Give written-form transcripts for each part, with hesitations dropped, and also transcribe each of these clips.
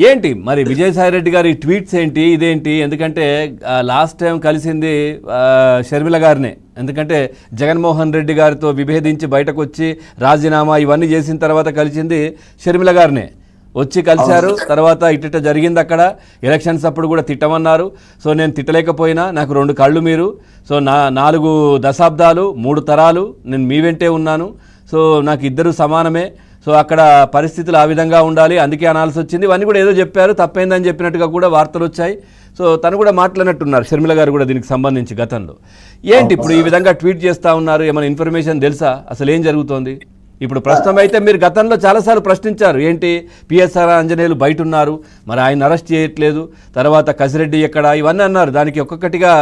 ఏంటి మరి విజయసాయి రెడ్డి గారి ట్వీట్స్ ఏంటి, ఇదేంటి? ఎందుకంటే లాస్ట్ టైం కలిసింది షర్మిల గారినే. ఎందుకంటే జగన్మోహన్ రెడ్డి గారితో విభేదించి బయటకు వచ్చి రాజీనామా ఇవన్నీ చేసిన తర్వాత కలిసింది షర్మిల గారినే. వచ్చి కలిశారు, తర్వాత ఇట్ట జరిగింది అక్కడ ఎలక్షన్స్ అప్పుడు కూడా తిట్టమన్నారు. సో నేను తిట్టలేకపోయినా, నాకు 2 కళ్ళు మీరు, సో 4 దశాబ్దాలు 3 తరాలు నేను మీ వెంటే ఉన్నాను, సో నాకు ఇద్దరు సమానమే, సో అక్కడ పరిస్థితులు ఆ విధంగా ఉండాలి, అందుకే అనాల్సి వచ్చింది, ఇవన్నీ కూడా ఏదో చెప్పారు. తప్పైందని చెప్పినట్టుగా కూడా వార్తలు వచ్చాయి. సో తను కూడా మాట్లాడినట్టున్నారు షర్మిల గారు కూడా దీనికి సంబంధించి గతంలో. ఏంటి ఇప్పుడు ఈ విధంగా ట్వీట్ చేస్తూ ఉన్నారు? ఏమైనా ఇన్ఫర్మేషన్ తెలుసా అసలు ఏం జరుగుతోంది? ఇప్పుడు ప్రస్తుతం అయితే మీరు గతంలో చాలాసార్లు ప్రశ్నించారు, ఏంటి పిఎస్ఆర్ ఆంజనేయులు బయట ఉన్నారు, మరి ఆయన అరెస్ట్ చేయట్లేదు, తర్వాత కసిరెడ్డి ఎక్కడ, ఇవన్నీ అన్నారు. దానికి ఒక్కొక్కటిగా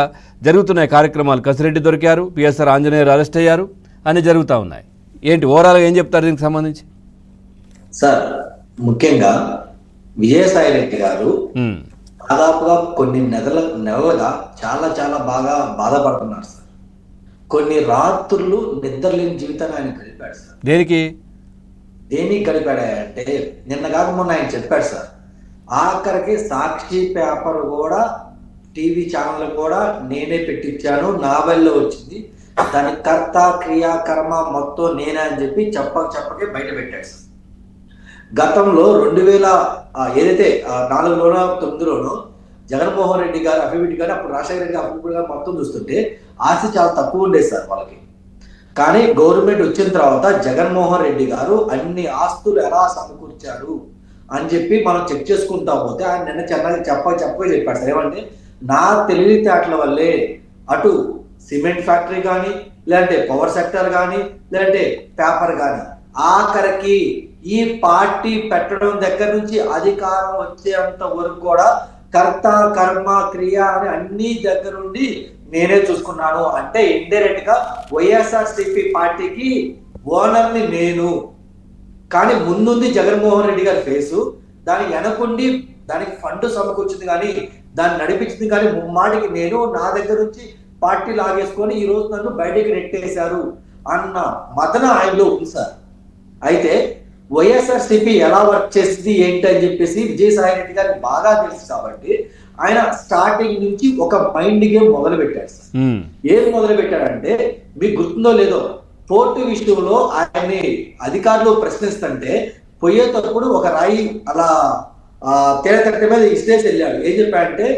జరుగుతున్నాయి కార్యక్రమాలు. కసిరెడ్డి దొరికారు, పిఎస్ఆర్ ఆంజనేయులు అరెస్ట్ అయ్యారు, అన్నీ జరుగుతూ ఉన్నాయి. ఏంటి ఓవరాల్గా ఏం చెప్తారు దీనికి సంబంధించి? సార్, ముఖ్యంగా విజయసాయి రెడ్డి గారు దాదాపుగా కొన్ని నెలలుగా చాలా బాగా బాధపడుతున్నారు సార్. కొన్ని రాత్రులు నిద్రలేని జీవితాన్ని ఆయన గడిపాడు సార్. దేనికి గడిపాడంటే నిన్న కాక మొన్న ఆయన చెప్పాడు సార్, ఆఖరికి సాక్షి పేపర్ కూడా, టీవీ ఛానల్ కూడా నేనే పెట్టించాను, నా వల్లే వచ్చింది, దాని కర్త క్రియాకర్మ మొత్తం నేనే అని చెప్పి చెప్పకే బయట పెట్టాడు సార్. గతంలో 2004లోనో 2009లోనో జగన్మోహన్ రెడ్డి గారు అఫిడవిట్ గారు, అప్పుడు రాజశేఖర రెడ్డి అఫిడవిట్ గారు మొత్తం చూస్తుంటే ఆస్తి చాలా తక్కువ ఉండేది సార్ వాళ్ళకి. కానీ గవర్నమెంట్ వచ్చిన తర్వాత జగన్మోహన్ రెడ్డి గారు అన్ని ఆస్తులు ఎలా సమకూర్చాడు అని చెప్పి మనం చెక్ చేసుకుంటా పోతే ఆయన నిన్న చెప్పగా చెప్పాడు సార్. ఏమంటే నా తెలివితేటల వల్లే అటు సిమెంట్ ఫ్యాక్టరీ కానీ, లేదంటే పవర్ సెక్టర్ కానీ, లేదంటే పేపర్ కానీ, ఆఖరికి ఈ పార్టీ పెట్టడం దగ్గర నుంచి అధికారం వచ్చేంత వరకు కూడా కర్త కర్మ క్రియ అని అన్ని దగ్గర నుండి నేనే చూసుకున్నాను. అంటే ఇండైరెక్ట్ గా వైఎస్ఆర్సీపీ పార్టీకి ఓనర్ని నేను. కానీ ముందుంది జగన్మోహన్ రెడ్డి గారి ఫేసు, దాని వెనకుండి దానికి ఫండ్ సమకూర్చింది కానీ, దాన్ని నడిపించింది కానీ ముమ్మాటికి నేను, నా దగ్గర నుంచి పార్టీ లాగేసుకొని ఈ రోజు నన్ను బయటికి నెట్టేశారు అన్న మదన ఆయనలో ఉంది సార్. అయితే వైఎస్ఆర్సీపీ ఎలా వర్క్ చేసింది ఏంటి అని చెప్పేసి విజయసాయి రెడ్డి గారికి బాగా తెలుసు కాబట్టి ఆయన స్టార్టింగ్ నుంచి ఒక మైండ్ గేమ్ మొదలు పెట్టాడు సార్. ఏం మొదలు పెట్టాడంటే, మీకు గుర్తుందో లేదో, పోర్టు విషయంలో ఆయన్ని అధికారులు ప్రశ్నిస్తుంటే పోయేటప్పుడు ఒక రాయి అలా తేనెతట్ట మీద ఇస్టేసి వెళ్ళాడు. ఏం చెప్పాడంటే,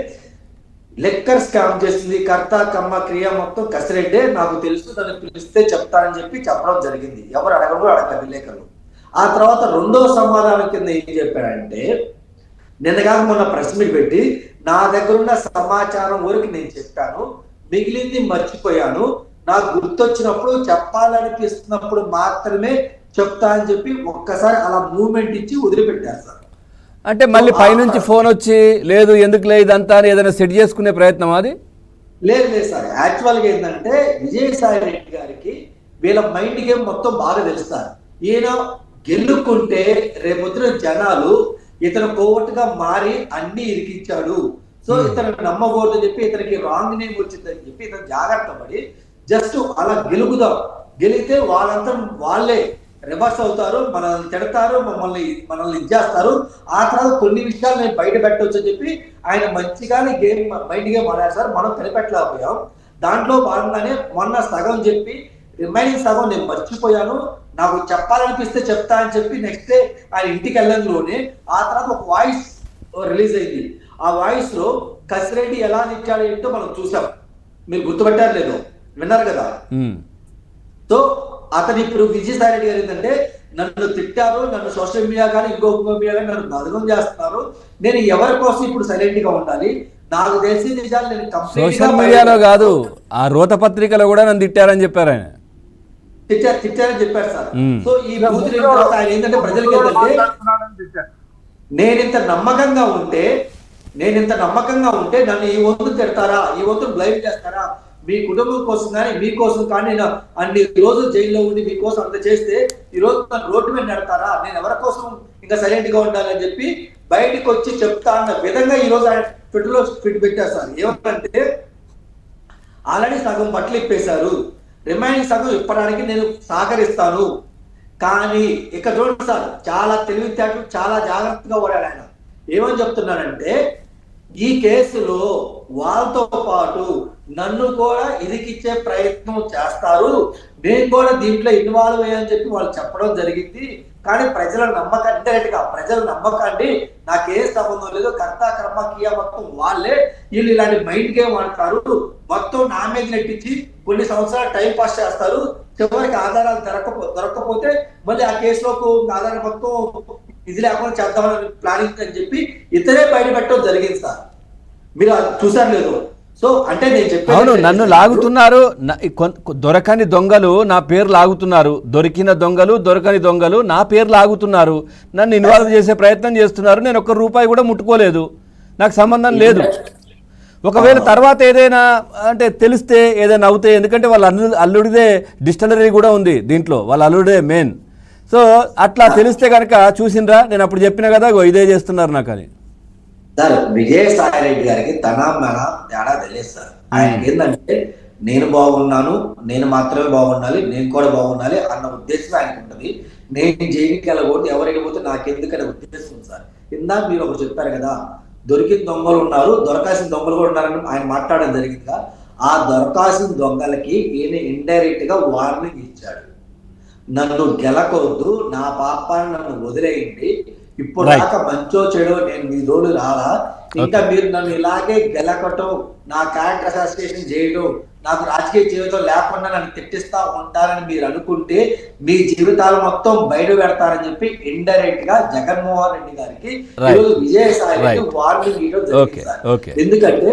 లెక్కర్ స్కామ్ చేసింది కర్త కమ్మ క్రియ మొత్తం కసిరెడ్డే, నాకు తెలుసు, దాన్ని పిలిస్తే చెప్తానని చెప్పడం జరిగింది. ఎవరు అడగలేదు విలేకరులు. ఆ తర్వాత రెండో సమాధానం కింద ఏం చెప్పాడంటే, నిన్నగా మొన్న ప్రెస్ మీట్ పెట్టి నా దగ్గర ఉన్న సమాచారం వరకు నేను చెప్పాను, మిగిలింది మర్చిపోయాను, నాకు గుర్తొచ్చినప్పుడు చెప్పాలనిపిస్తున్నప్పుడు మాత్రమే చెప్తా అని చెప్పి ఒక్కసారి అలా మూవ్మెంట్ ఇచ్చి వదిలిపెట్టారు సార్. అంటే మళ్ళీ పైనుంచి ఫోన్ వచ్చి లేదు ఎందుకు లేదు ఇదంతా ఏదైనా సెట్ చేసుకునే ప్రయత్నం అది లేదు సార్. యాక్చువల్గా ఏంటంటే విజయసాయి రెడ్డి గారికి వీళ్ళ మైండ్ గేమ్ మొత్తం బాగా తెలుస్తారు. ఈయన గెలుక్కుంటే రేపొద్దున జనాలు ఇతను కోవట్టుగా మారి అన్ని ఇరికించాడు, సో ఇతను నమ్మకూడదు చెప్పి ఇతనికి రాంగ్ నేమ్ వచ్చిందని చెప్పి ఇతను జాగ్రత్త పడి జస్ట్ అలా గెలిగితే వాళ్ళంతా వాళ్ళే రివర్స్ అవుతారు, మనల్ని తిడతారు, మనల్ని ఇచ్చేస్తారు. ఆ తర్వాత కొన్ని విషయాలు నేను బయట పెట్టవచ్చు అని చెప్పి ఆయన మంచిగానే మైండ్ గేమ్ ఆడారు సార్. మనం కనిపెట్టలేకపోయాం. దాంట్లో భాగంగానే మొన్న సగం చెప్పి రిమైనింగ్ సగం నేను మర్చిపోయాను, నాకు చెప్పాలనిపిస్తే చెప్తా అని చెప్పి నెక్స్ట్ డే ఆయన ఇంటికి వెళ్ళడంలోనే ఆ తర్వాత ఒక వాయిస్ రిలీజ్ అయింది. ఆ వాయిస్ లో కసిరెడ్డి ఎలా నిచ్చాడు ఏంటో మనం చూసాం. మీరు గుర్తుపట్టారు లేదో, విన్నారు కదా. సో అతను ఇప్పుడు విజయసాయి రెడ్డి గారు ఏంటంటే, నన్ను తిట్టారు, నన్ను సోషల్ మీడియా కానీ ఇంకొక మీడియా కానీ నన్ను బదనం చేస్తున్నారు, నేను ఎవరి కోసం ఇప్పుడు సైలెంట్ గా ఉండాలి, నాకు తెలిసి నిజాలు నేను సోషల్ మీడియాలో కాదు ఆ రోత పత్రికలో కూడా నన్ను తిట్టారని చెప్పారు ఆయన. తిట్టారని చెప్పారు సార్. సో ఈ ఆయన ఏంటంటే ప్రజలకి ఏంటంటే, నేనింత నమ్మకంగా ఉంటే నన్ను ఈ వంతు తిడతారా, ఈ వంతు బ్లైమ్ చేస్తారా, మీ కుటుంబం కోసం కానీ మీకోసం కానీ నేను అన్ని రోజులు జైల్లో ఉండి మీకోసం అంత చేస్తే ఈ రోజు నన్ను రోడ్డు మీద నడతారా, నేను ఎవరి కోసం ఇంకా సైలెంట్ గా ఉండాలని చెప్పి బయటకు వచ్చి చెప్తా అన్న విధంగా ఈ రోజు ఆయన ట్విట్టర్లో ట్వీట్ పెట్టారు సార్. ఏమంటే, ఆల్రెడీ సగం బట్టలు ఇప్పేశారు, రిమైనింగ్ సగం ఇప్పడానికి నేను సహకరిస్తాను. కానీ ఇక్కడ చూడండి సార్, చాలా తెలివితేటలు చాలా జాగ్రత్తగా వాడాడు ఆయన. ఏమని చెప్తున్నానంటే ఈ కేసులో వాళ్ళతో పాటు నన్ను కూడా ఇరికిచ్చే ప్రయత్నం చేస్తారు, నేను కూడా దీంట్లో ఇన్వాల్వ్ అయ్యాని చెప్పి వాళ్ళు చెప్పడం జరిగింది. కానీ ప్రజల నమ్మకాన్ని, ఇండైరెక్ట్ గా ప్రజల నమ్మకాన్ని నాకేం సంబంధం లేదు, కర్త కర్మ కియా మొత్తం వాళ్ళే, వీళ్ళు ఇలాంటి మైండ్ గేమ్ ఆడతారు, మొత్తం నా మీద నెట్టించి కొన్ని సంవత్సరాలు టైం పాస్ చేస్తారు, చివరికి ఆధారాలు దొరకకపోతే మళ్ళీ ఆ కేసులోకి ఆధారాలు మొత్తం ఇది లేకుండా చేద్దామని ప్లానింగ్ అని చెప్పి ఇతరే బయట పెట్టడం జరిగింది సార్. మీరు చూసారు లేదు? సో అంటే నేను చెప్పాను, అవును, నన్ను లాగుతున్నారు, దొరకని దొంగలు నా పేరు లాగుతున్నారు, దొరికిన దొంగలు దొరకని దొంగలు నా పేరు లాగుతున్నారు, నన్ను ఇన్వాల్వ్ చేసే ప్రయత్నం చేస్తున్నారు. నేను ఒక్క రూపాయి కూడా ముట్టుకోలేదు, నాకు సంబంధం లేదు. ఒకవేళ తర్వాత ఏదైనా అంటే తెలిస్తే ఏదైనా అవుతాయి, ఎందుకంటే వాళ్ళ అల్లుడిదే డిస్టిలరీ కూడా ఉంది దీంట్లో, వాళ్ళ అల్లుడే మెయిన్. సో అట్లా తెలిస్తే కనుక చూసిండ్రా, నేను అప్పుడు చెప్పిన కదా ఇదే చేస్తున్నారు నాకు అని. సార్ విజయసాయి రెడ్డి గారికి తన మన తేడా తెలియదు సార్. ఆయనకి ఏంటంటే నేను బాగున్నాను, నేను మాత్రమే బాగుండాలి, నేను కూడా బాగుండాలి అన్న ఉద్దేశం ఆయనకు ఉంటుంది. నేను జైలుకి వెళ్ళకూడదు, ఎవరు వెళ్ళిపోతే నాకెందుకనే ఉద్దేశం సార్. ఇందాక మీరు ఒకటి చెప్పారు కదా, దొరికిన దొంగలు ఉన్నారు, దొరకాల్సిన దొంగలు కూడా ఉన్నారని ఆయన మాట్లాడడం జరిగిందిగా. ఆ దొరకాల్సిన దొంగలకి ఈయన ఇండైరెక్ట్ గా వార్నింగ్ ఇచ్చాడు, నన్ను గెలకొద్దు, నా పాపాన్ని నన్ను వదిలేయండి, ఇప్పుడు దాకా మంచో చెడో నేను మీ తోడు రాలా, ఇంకా మీరు నన్ను ఇలాగే గెలకటం, నా క్యారెక్టర్ అసాసినేషన్ చేయడం, నాకు రాజకీయ జీవితం లేకుండా నన్ను తిట్టిస్తా ఉంటారని మీరు అనుకుంటే మీ జీవితాలు మొత్తం బయట పెడతారని చెప్పి ఇండైరెక్ట్ గా జగన్మోహన్ రెడ్డి గారికి ఈరోజు విజయసాయి రెడ్డి వార్నింగ్ ఇవ్వడం జరిగింది. ఎందుకంటే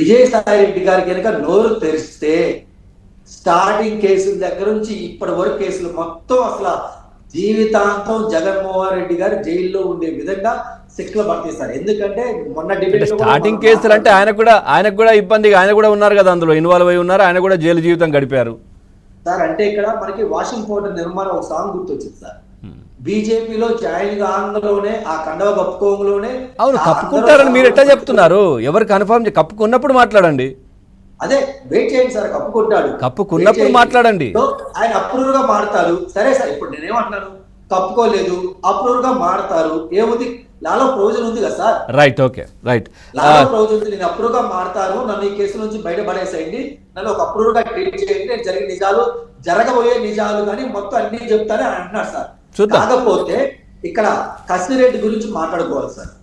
విజయసాయి రెడ్డి గారికి కనుక నోరు తెరిస్తే స్టార్టింగ్ కేసుల దగ్గర నుంచి ఇప్పటి వరకు కేసులు మొత్తం అసలు జీవితాంతం జగన్మోహన్ రెడ్డి గారు జైల్లో ఉండే విధంగా శిక్షలు పడతీస్తారు. ఎందుకంటే మొన్న డిబేట్ స్టార్టింగ్ కేసులు అంటే ఆయనకు కూడా ఇబ్బంది, ఆయన కూడా ఉన్నారు కదా, అందులో ఇన్వాల్వ్ అయి ఉన్నారు, ఆయన కూడా జైలు జీవితం గడిపారు సార్. అంటే ఇక్కడ మనకి వాషింగ్ పౌడర్ నిర్మాణం ఒక సాంగ్ గుర్తొచ్చింది సార్. బీజేపీలో జాయిన్ కాంగ్లోనే ఆ కండవ కప్పుకోంలోనే. అవును, కప్పుకుంటారని మీరు ఎట్లా చెప్తున్నారు? ఎవరు కన్ఫర్మ్ కప్పుకున్నప్పుడు మాట్లాడండి. అదే వెయిట్ చేయండి సార్, కప్పుకుంటాడు, కప్పుకున్నప్పుడు మాట్లాడండి. ఆయన అప్రూవ్ గా మాడతారు. సరే సార్, ఇప్పుడు నేనేమంటున్నాను, కప్పుకోలేదు అప్రూవ్ గా మాడతారు, ఏముంది, లాలో ప్రొవిజన్ ఉంది కదా సార్. రైట్, ఓకే, రైట్, లాలో ప్రొవిజన్ ఉంది. నేను అప్రూవ్ గా మాడతాను, నన్ను ఈ కేసు నుంచి బయటపడేసేయండి, నన్ను ఒక అప్రూవ్ గా ట్రీట్ చేయండి, నేను జరిగిన నిజాలు, జరగబోయే నిజాలు కానీ మొత్తం అన్ని చెప్తానే అంటున్నారు సార్. కాకపోతే ఇక్కడ కసిరెడ్డి గురించి మాట్లాడుకోవాలి సార్.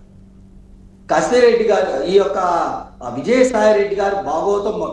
కసిరెడ్డి గారు, ఈ యొక్క విజయసాయి రెడ్డి గారు భాగవతం